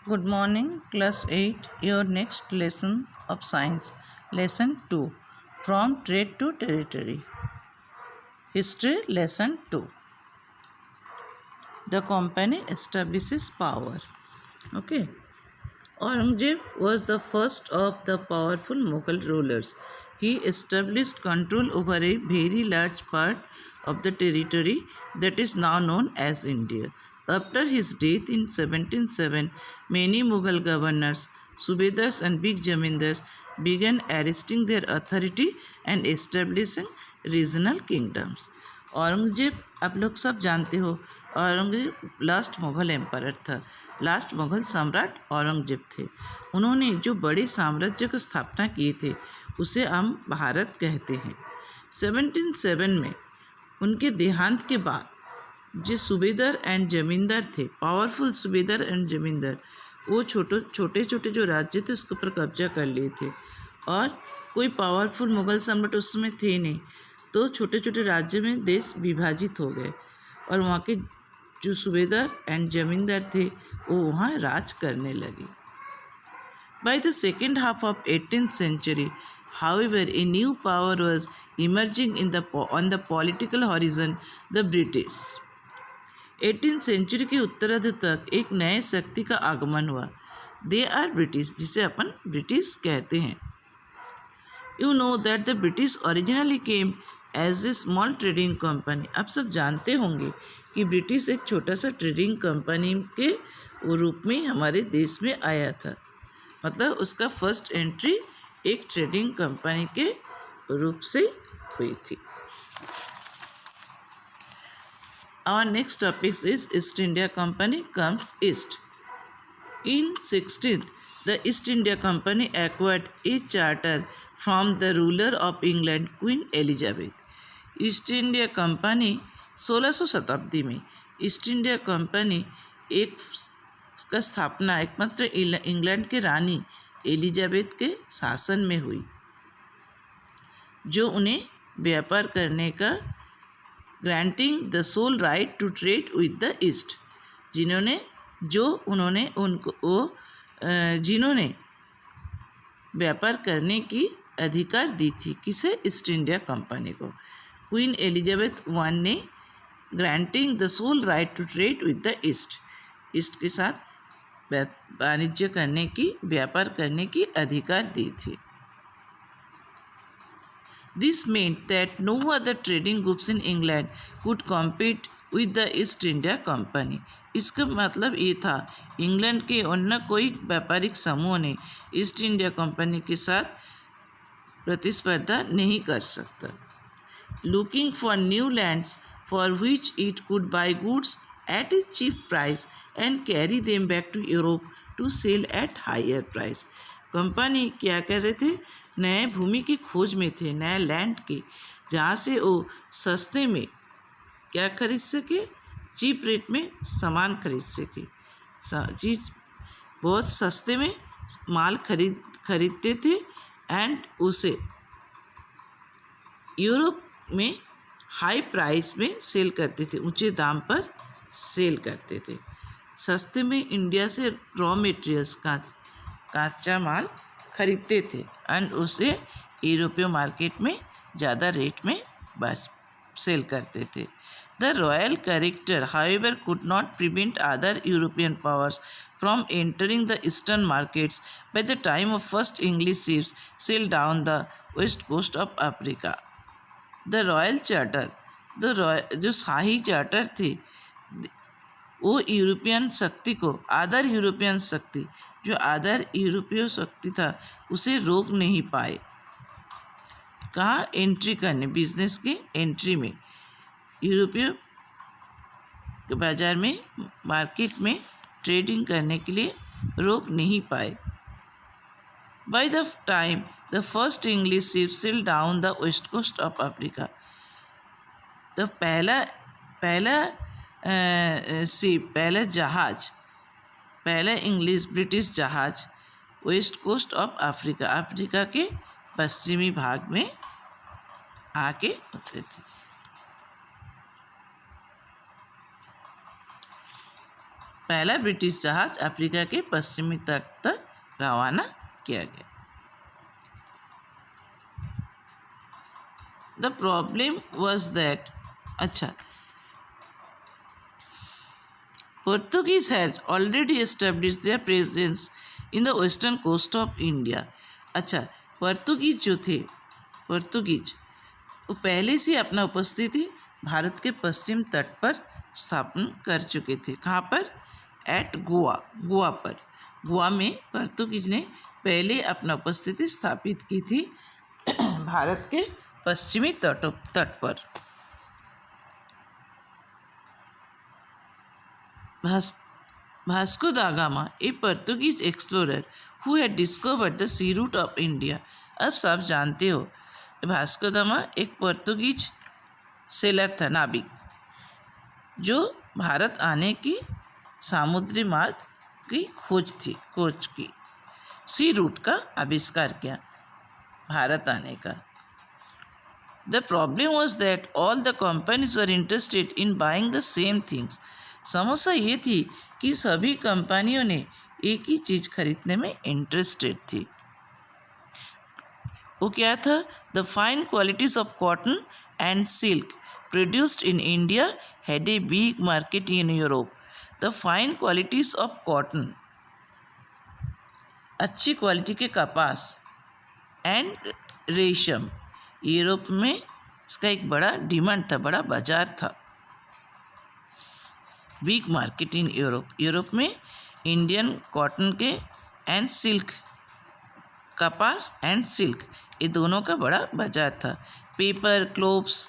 Good morning, class 8. Your next lesson of science. Lesson 2. From trade to territory. History lesson 2. The company establishes power. Okay. Aurangzeb was the first of the powerful Mughal rulers. He established control over a very large part of the territory that is now known as India. After his death in 1707, many Mughal governors, Subedars and big Jamindars began arresting their authority and establishing regional kingdoms. Aurangzeb आप लोग सब जानते हो, Aurangzeb last Mughal empire था। Last Mughal सम्राट औरंगजेब थे। उन्होंने जो बड़े साम्राज्य की स्थापना किए थे उसे हम भारत कहते हैं। 1707 में उनके देहांत के बाद जो सूबेदार एंड जमींदार थे, पावरफुल सूबेदार एंड जमींदार, वो छोटे छोटे जो राज्य थे उसके ऊपर कब्जा कर लिए थे और कोई पावरफुल मुग़ल सम्राट उस समय थे नहीं, तो छोटे छोटे राज्य में देश विभाजित हो गए और वहाँ के जो सूबेदार एंड जमींदार थे वो वहाँ राज करने लगे। By the second half of 18th century, however, a new power was emerging on the political horizon, the British. 18th century के उत्तरार्ध तक एक नए शक्ति का आगमन हुआ। They are British, जिसे अपन ब्रिटिश कहते हैं। You know that the British originally came as a small trading company. आप सब जानते होंगे कि ब्रिटिश एक छोटा सा ट्रेडिंग कंपनी के रूप में हमारे देश में आया था। मतलब उसका फर्स्ट एंट्री एक ट्रेडिंग कंपनी के रूप से हुई थी। Our next topic is East India Company comes east. In 16th, the East India Company acquired a charter from the ruler of England, Queen Elizabeth. East India company 1600 शताब्दी में east India company एक का स्थापना एकमात्र England के रानी Elizabeth के शासन में हुई, जो उन्हें व्यापार करने का granting the sole right to trade with the east, जिन्होंने व्यापार करने की अधिकार दी थी। किसे? ईस्ट इंडिया कंपनी को। क्वीन एलिजाबेथ वन ने granting the sole right to trade with the east के साथ वाणिज्य करने की, व्यापार करने की अधिकार दी थी। This meant that no other trading groups in England could compete with the East India Company. इसका मतलब ये था इंग्लैंड के अन्य कोई व्यापारिक समूह ने ईस्ट इंडिया कंपनी के साथ प्रतिस्पर्धा नहीं कर सकता। Looking for new lands for which it could buy goods at a cheap price and carry them back to Europe to sell at higher price. Company क्या कर रहे थे? नए भूमि की खोज में थे, नए लैंड के, जहाँ से वो सस्ते में क्या खरीद सके? चीप रेट में सामान खरीद सके। चीज़ बहुत सस्ते में माल खरीदते थे एंड उसे यूरोप में हाई प्राइस में सेल करते थे, ऊंचे दाम पर सेल करते थे। सस्ते में इंडिया से रॉ मटेरियल्स कच्चा माल खरीदते थे एंड उसे यूरोपीय मार्केट में ज़्यादा रेट में सेल करते थे। The royal character, however, could not prevent other European powers from entering the eastern markets by the time of first English ships sailed down the west coast of Africa. The royal charter, जो शाही charter थे, वो European शक्ति को, other European शक्ति, जो other यूरोपीय शक्ति था, उसे रोक नहीं पाए। कहाँ? एंट्री करने, बिजनेस की एंट्री में, यूरोपीय के बाज़ार में, मार्केट में ट्रेडिंग करने के लिए रोक नहीं पाए। By the time the first English ship sailed down the west coast of Africa, तो पहला इंग्लिश ब्रिटिश जहाज वेस्ट कोस्ट ऑफ अफ्रीका के पश्चिमी भाग में आके उतरे थे। पहला ब्रिटिश जहाज अफ्रीका के पश्चिमी तट तक रवाना किया गया। The problem was that Portuguese had already established their presence in the western coast of India. Portuguese वो पहले से अपना उपस्थिति भारत के पश्चिम तट पर स्थापन कर चुके थे। कहाँ पर? एट गोवा पर। गोवा में पोर्तुगीज ने पहले अपना उपस्थिति स्थापित की थी भारत के पश्चिमी तट पर। Vasco da Gama, a Portuguese explorer who had discovered the sea route of India. अब सब जानते हो भास्को दा गामा एक पोर्तुगीज सेलर था, नाविक, जो भारत आने की समुद्री मार्ग की खोज की सी रूट का आविष्कार किया भारत आने का। The problem was that all the companies were interested in buying the same things. समस्या ये थी कि सभी कंपनियों ने एक ही चीज़ खरीदने में इंटरेस्टेड थी। वो क्या था? The fine qualities of cotton and silk produced in India had a big market in Europe. The fine qualities of cotton, अच्छी क्वालिटी के कपास, एंड रेशम, यूरोप में इसका एक बड़ा डिमांड था, बड़ा बाजार था। बिग मार्केट इन यूरोप में इंडियन कॉटन के एंड सिल्क, कपास एंड सिल्क, ये दोनों का बड़ा बाजार था। Paper, clothes,